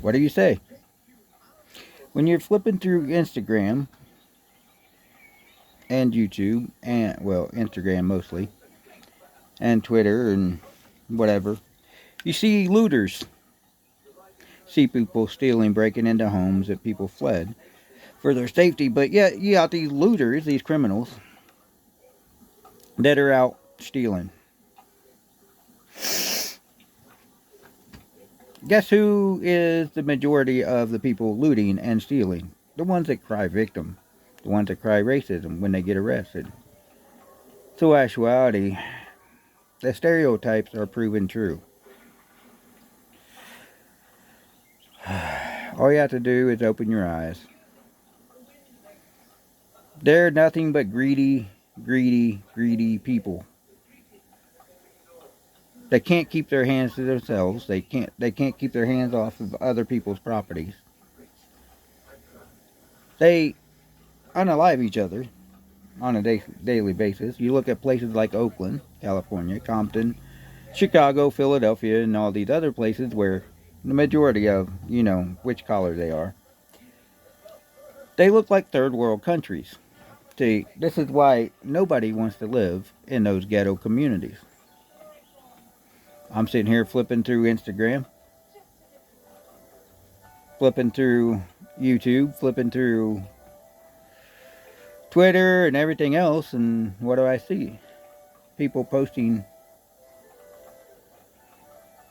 What do you say? When you're flipping through Instagram and YouTube, and well, Instagram mostly, and Twitter and whatever, you see looters, see people stealing, breaking into homes that people fled for their safety. But yet, you got these looters, these criminals, that are out stealing. Guess who is the majority of the people looting and stealing? The ones that cry victim, the ones that cry racism when they get arrested. So, actuality, the stereotypes are proven true. All you have to do is open your eyes. They're nothing but greedy, greedy, greedy people. They can't keep their hands to themselves. They can't keep their hands off of other people's properties. They unalive each other on a daily basis. You look at places like Oakland, California, Compton, Chicago, Philadelphia, and all these other places where the majority of, which color they are, they look like third world countries. See, this is why nobody wants to live in those ghetto communities. I'm sitting here flipping through Instagram, flipping through YouTube, flipping through Twitter and everything else, and what do I see? People posting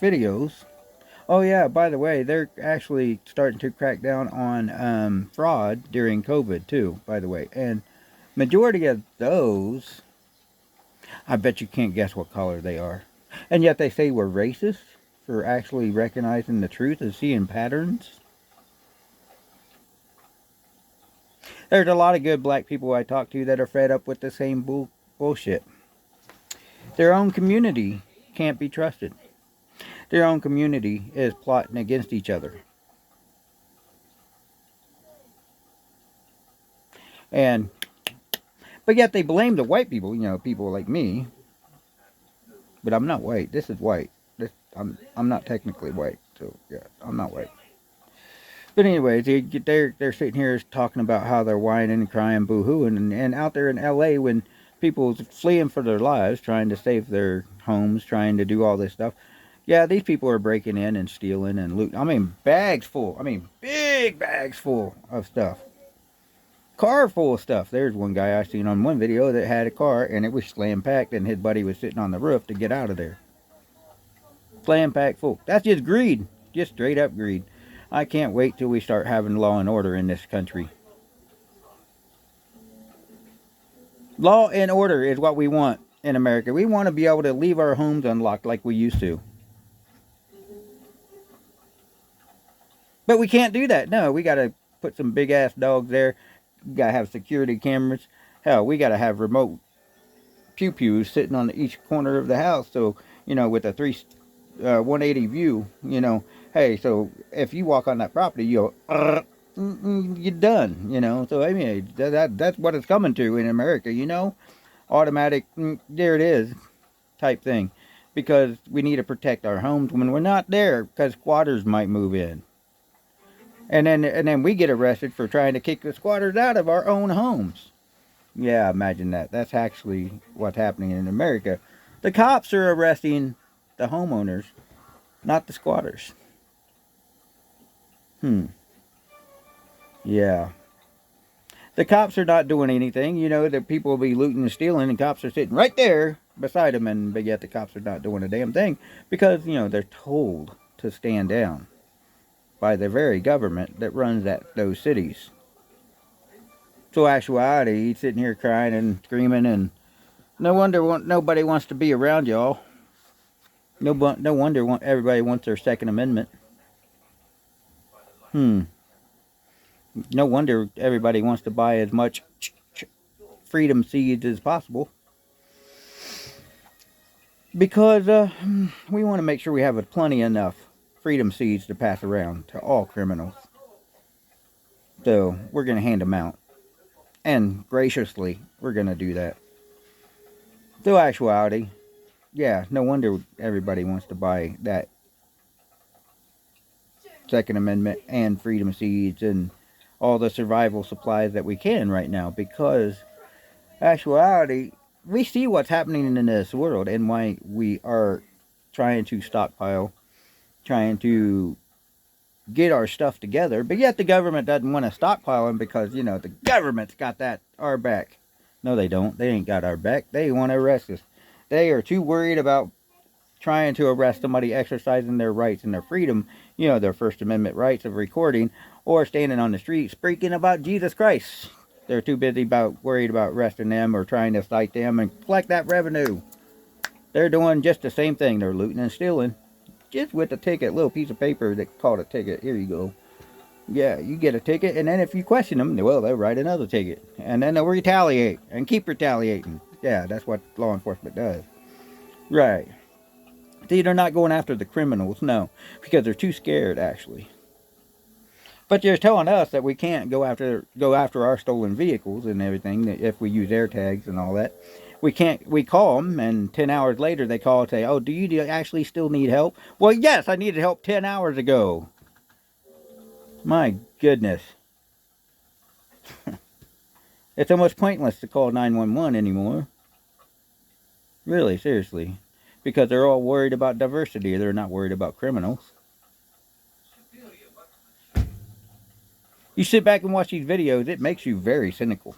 videos. Oh yeah, by the way, they're actually starting to crack down on fraud during COVID too, by the way. And majority of those, I bet you can't guess what color they are. And yet they say we're racist for actually recognizing the truth and seeing patterns. There's a lot of good black people I talk to that are fed up with the same bullshit. Their own community can't be trusted. Their own community is plotting against each other. And but yet they blame the white people, people like me. But I'm not white. This is white. I'm not technically white, so yeah, I'm not white. But anyways, they're sitting here talking about how they're whining and crying, boo-hooing, and out there in L.A. when people's fleeing for their lives, trying to save their homes, trying to do all this stuff. Yeah, these people are breaking in and stealing and looting. I mean, bags full. I mean, big bags full of stuff. Car full of stuff. There's one guy I seen on one video that had a car and it was slam packed, and his buddy was sitting on the roof to get out of there. Slam packed full. That's just greed. Just straight up greed. I can't wait till we start having law and order in this country. Law and order is what we want in America. We want to be able to leave our homes unlocked like we used to. But we can't do that. No, we got to put some big ass dogs there. We got to have security cameras. Hell, we got to have remote pew pews sitting on each corner of the house. So, with a 180 view, hey, so if you walk on that property, you're done, So, I mean, that's what it's coming to in America, Automatic, there it is, type thing. Because we need to protect our homes when we're not there, because squatters might move in. And then we get arrested for trying to kick the squatters out of our own homes. Yeah, imagine that. That's actually what's happening in America. The cops are arresting the homeowners, not the squatters. Yeah. The cops are not doing anything. That people will be looting and stealing, and cops are sitting right there beside them, but yet the cops are not doing a damn thing because, they're told to stand down by the very government that runs those cities. So actuality, he's sitting here crying and screaming, and no wonder nobody wants to be around y'all. No wonder everybody wants their Second Amendment. No wonder everybody wants to buy as much freedom seeds as possible. Because we want to make sure we have plenty enough freedom seeds to pass around to all criminals. So we're going to hand them out. And graciously, we're going to do that. So actuality, yeah, no wonder everybody wants to buy that Second Amendment and freedom seeds and all the survival supplies that we can right now, because actuality, we see what's happening in this world and why we are trying to stockpile, trying to get our stuff together, but yet the government doesn't want to stockpile them because, the government's got that our back. No, they don't. They ain't got our back. They want to arrest us. They are too worried about trying to arrest somebody exercising their rights and their freedom, their First Amendment rights of recording or standing on the street speaking about Jesus Christ. They're too busy worried about arresting them or trying to cite them and collect that revenue. They're doing just the same thing. They're looting and stealing. Just with a ticket, little piece of paper that called a ticket. Here you go. Yeah, you get a ticket, and then if you question them, well, they'll write another ticket. And then they'll retaliate and keep retaliating. Yeah, that's what law enforcement does. Right. See, they're not going after the criminals, no, because they're too scared, actually. But they're telling us that we can't go after our stolen vehicles and everything if we use air tags and all that. We can't. We call them, and 10 hours later they call and say, "Oh, do you actually still need help?" Well, yes, I needed help 10 hours ago. My goodness, it's almost pointless to call 911 anymore. Really, seriously, because they're all worried about diversity. They're not worried about criminals. You sit back and watch these videos, it makes you very cynical.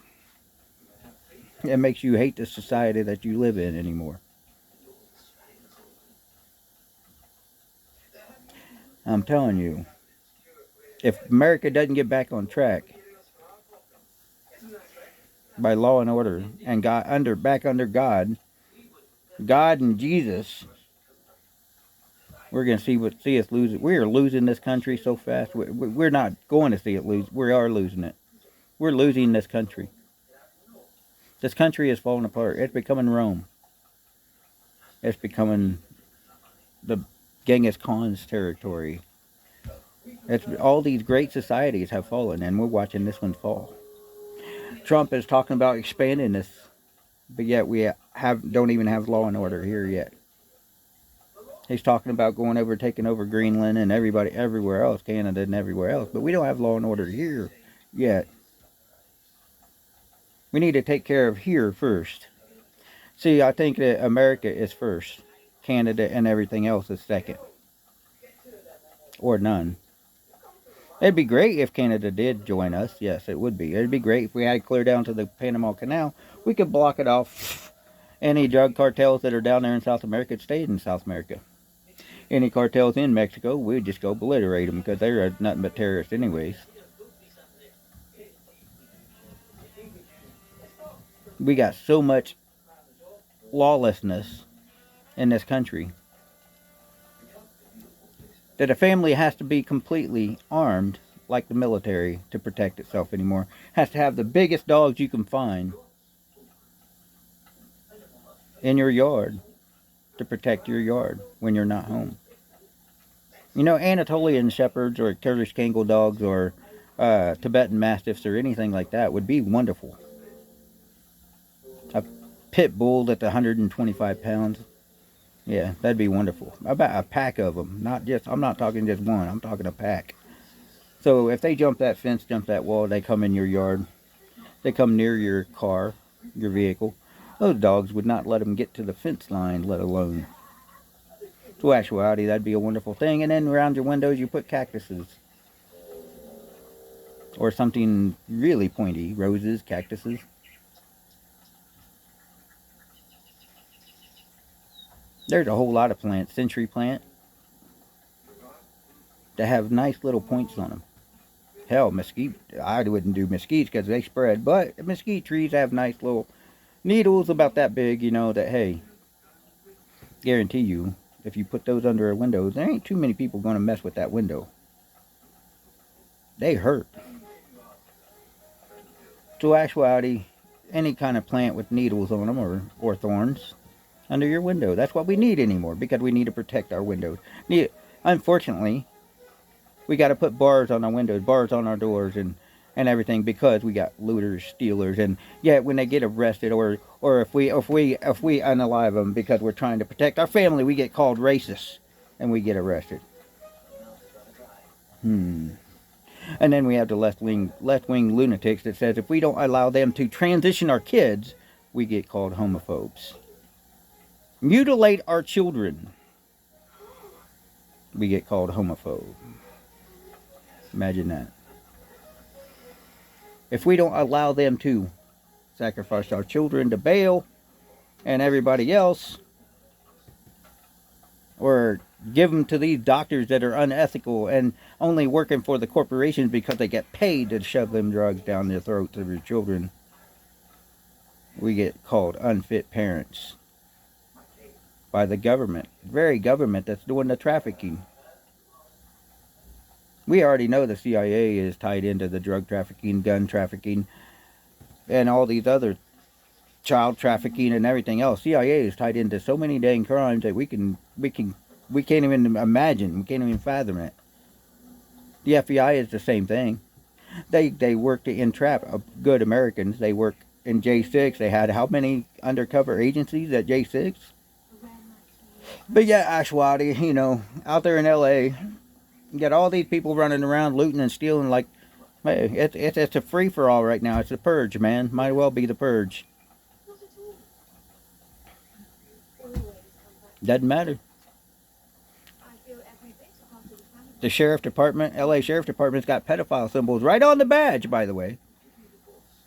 It makes you hate the society that you live in anymore. I'm telling you, if America doesn't get back on track by law and order and back under God and Jesus, we're going to see us lose it. We are losing this country so fast. We're not going to see it lose. We are losing it. We're losing this country. This country is falling apart. It's becoming Rome. It's becoming the Genghis Khan's territory. All these great societies have fallen, and we're watching this one fall. Trump is talking about expanding this, but yet we don't even have law and order here yet. He's talking about taking over Greenland and everybody everywhere else, Canada and everywhere else, but we don't have law and order here yet. We need to take care of here first. See, I think that America is first. Canada and everything else is second. Or none. It'd be great if Canada did join us. Yes, it would be. It'd be great if we had it clear down to the Panama Canal. We could block it off. Any drug cartels that are down there in South America stay in South America. Any cartels in Mexico, we'd just go obliterate them because they're nothing but terrorists anyways. We got so much lawlessness in this country that a family has to be completely armed like the military to protect itself anymore. Has to have the biggest dogs you can find in your yard to protect your yard when you're not home. Anatolian shepherds or Kurdish Kangal dogs or Tibetan Mastiffs or anything like that would be wonderful. A pit bull that's 125 pounds. Yeah, that'd be wonderful. About a pack of them. I'm not talking just one. I'm talking a pack. So if they jump that fence, jump that wall, they come in your yard. They come near your car, your vehicle. Those dogs would not let them get to the fence line, let alone. So actuality, that'd be a wonderful thing. And then around your windows, you put cactuses. Or something really pointy. Roses, cactuses. There's a whole lot of plants. Century plant. That have nice little points on them. Hell, mesquite. I wouldn't do mesquites because they spread. But mesquite trees have nice little needles about that big, that, hey, guarantee you, if you put those under a window, there ain't too many people going to mess with that window. They hurt. So actuality, any kind of plant with needles on them or thorns under your window. That's what we need anymore because we need to protect our windows. Unfortunately, we got to put bars on our windows, bars on our doors, and everything because we got looters, stealers, and yet when they get arrested or if we unalive them because we're trying to protect our family, we get called racist and we get arrested. And then we have the left-wing lunatics that says if we don't allow them to transition our kids, we get called homophobes. Mutilate our children, we get called homophobe. Imagine that. If we don't allow them to sacrifice our children to Baal and everybody else, or give them to these doctors that are unethical and only working for the corporations because they get paid to shove them drugs down their throats of your children, we get called unfit parents by the government, the very government that's doing the trafficking. We already know the CIA is tied into the drug trafficking, gun trafficking, and all these other child trafficking and everything else. CIA is tied into so many dang crimes that we can't even imagine. We can't even fathom it. The FBI is the same thing. They work to entrap good Americans. They work in J6. They had how many undercover agencies at J6? But yeah, actuality, out there in LA, you got all these people running around looting and stealing like, hey, it's a free-for-all right now. It's a purge, man. Might well be the purge. Doesn't matter. The sheriff department, LA Sheriff Department's got pedophile symbols right on the badge, by the way.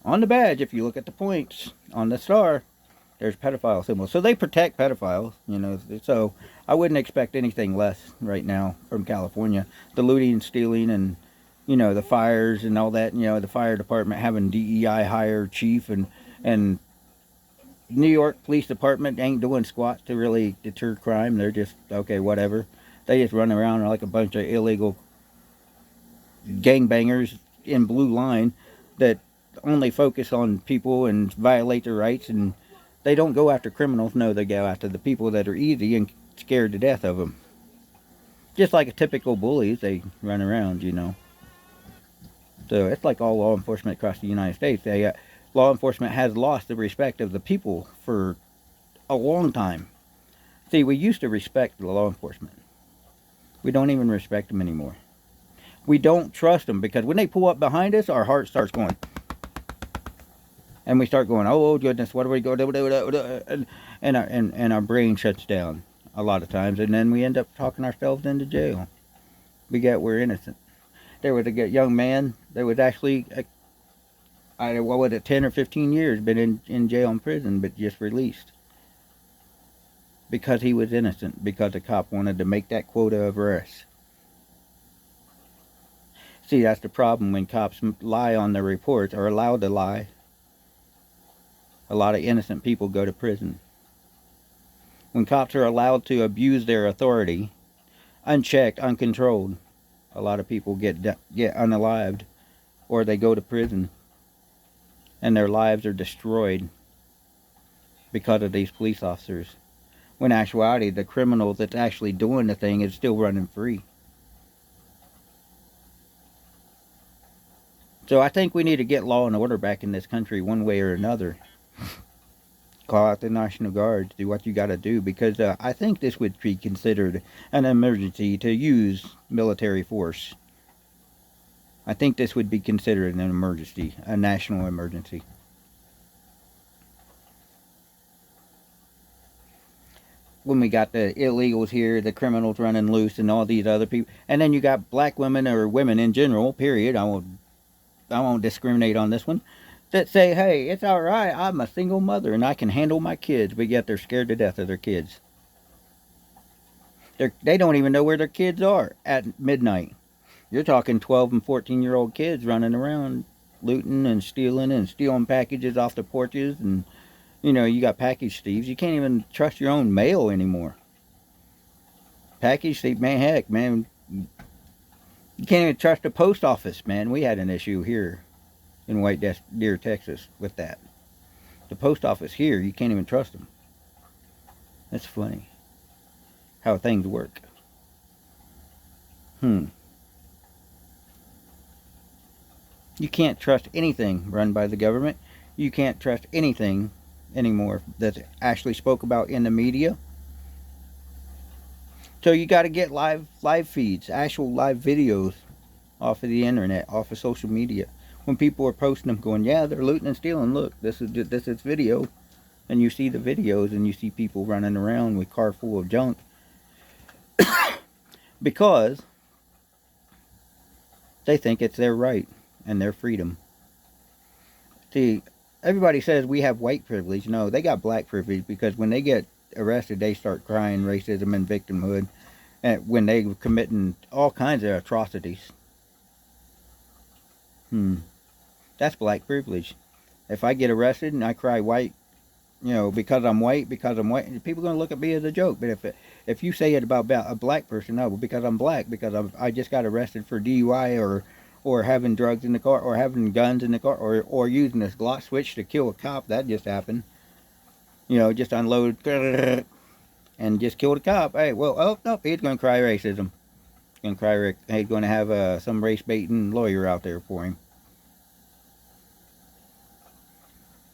On the badge, if you look at the points on the star, there's pedophile symbols. So they protect pedophiles, so I wouldn't expect anything less right now from California. The looting and stealing and, the fires and all that, the fire department having DEI hire chief and New York Police Department ain't doing squat to really deter crime. They're just, okay, whatever. They just run around like a bunch of illegal gangbangers in blue line that only focus on people and violate their rights, and they don't go after criminals. No, they go after the people that are easy and scared to death of them. Just like a typical bullies, they run around, So it's like all law enforcement across the United States. Law enforcement has lost the respect of the people for a long time. See, we used to respect the law enforcement. We don't even respect them anymore. We don't trust them because when they pull up behind us, our heart starts going. And we start going, oh goodness, what are we going to do? And our brain shuts down a lot of times. And then we end up talking ourselves into jail. We're innocent. There was a young man that was actually, 10 or 15 years, been in jail and prison, but just released. Because he was innocent, because the cop wanted to make that quota of arrests. See, that's the problem when cops lie on their reports, or allowed to lie. A lot of innocent people go to prison. When cops are allowed to abuse their authority, unchecked, uncontrolled, a lot of people get unalived, or they go to prison, and their lives are destroyed because of these police officers. When in actuality, the criminal that's actually doing the thing is still running free. So I think we need to get law and order back in this country one way or another. Call out the National Guard, do what you got to do, because I think this would be considered an emergency to use military force. I think this would be considered an emergency, a national emergency. When we got the illegals here, the criminals running loose, and all these other people, and then you got black women or women in general, period. I won't discriminate on this one, that say, hey, it's all right, I'm a single mother and I can handle my kids, but yet they're scared to death of their kids. They don't even know where their kids are at midnight. You're talking 12 and 14-year-old kids running around looting and stealing packages off the porches, and you got package thieves. You can't even trust your own mail anymore. Package thief, man, heck, man. You can't even trust the post office, man. We had an issue here in White Deer, Texas with that. The post office here, you can't even trust them. That's funny how things work. You can't trust anything run by the government. You can't trust anything anymore that's actually spoke about in the media. So you got to get live feeds, actual live videos off of the internet, off of social media. When people are posting them going, yeah, they're looting and stealing. Look, this is video. And you see the videos and you see people running around with car full of junk because they think it's their right and their freedom. See, everybody says we have white privilege. No, they got black privilege because when they get arrested, they start crying racism and victimhood, and when they committing all kinds of atrocities. That's black privilege. If I get arrested and I cry white, because I'm white, people are going to look at me as a joke. But if you say it about a black person, no, because I'm black, because I just got arrested for DUI or having drugs in the car or having guns in the car or using this Glock switch to kill a cop, that just happened. Just unload and just killed a cop. Hey, well, oh, no, he's going to cry racism. He's going to have some race baiting lawyer out there for him.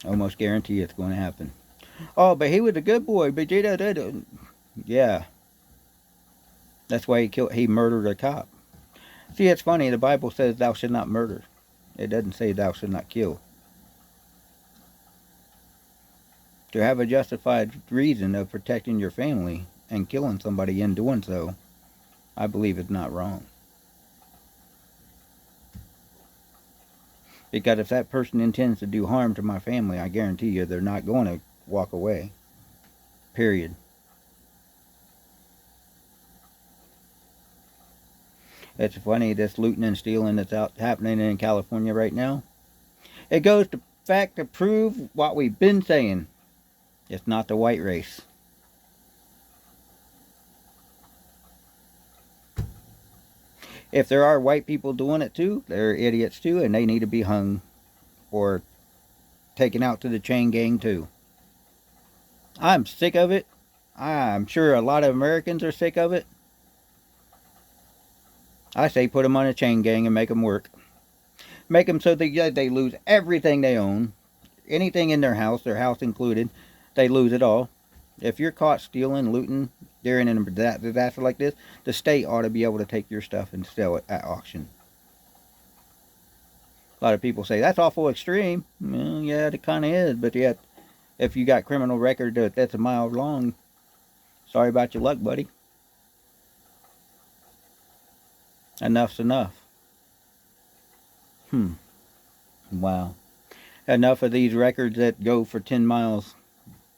Almost guarantee it's going to happen. Oh, but he was a good boy. But yeah, that's why he murdered a cop. See, it's funny. The Bible says thou should not murder. It doesn't say thou should not kill. To have a justified reason of protecting your family and killing somebody in doing so, I believe it's not wrong. Because if that person intends to do harm to my family, I guarantee you they're not going to walk away. Period. It's funny, this looting and stealing that's out happening in California right now. It goes to fact to prove what we've been saying. It's not the white race. If there are white people doing it too, they're idiots too, and they need to be hung or taken out to the chain gang too. I'm sick of it. I'm sure a lot of Americans are sick of it. I say put them on a chain gang and make them work. Make them so they lose everything they own. Anything in their house included, they lose it all. If you're caught stealing, looting during a disaster like this, the state ought to be able to take your stuff and sell it at auction. A lot of people say, that's awful extreme. Well, yeah, it kind of is, but yet, if you got criminal record that's a mile long, sorry about your luck, buddy. Enough's enough. Wow. Enough of these records that go for 10 miles.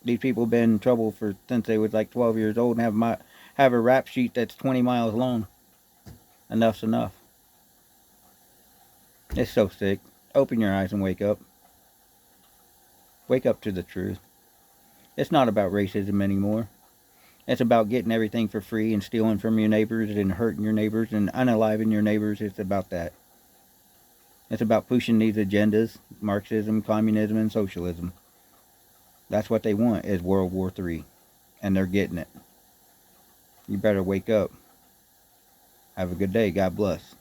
These people have been in trouble since they was like 12 years old and have a rap sheet that's 20 miles long. Enough's enough. It's so sick. Open your eyes and wake up. Wake up to the truth. It's not about racism anymore. It's about getting everything for free and stealing from your neighbors and hurting your neighbors and unaliving your neighbors. It's about that. It's about pushing these agendas, Marxism, communism, and socialism. That's what they want, is World War III. And they're getting it. You better wake up. Have a good day. God bless.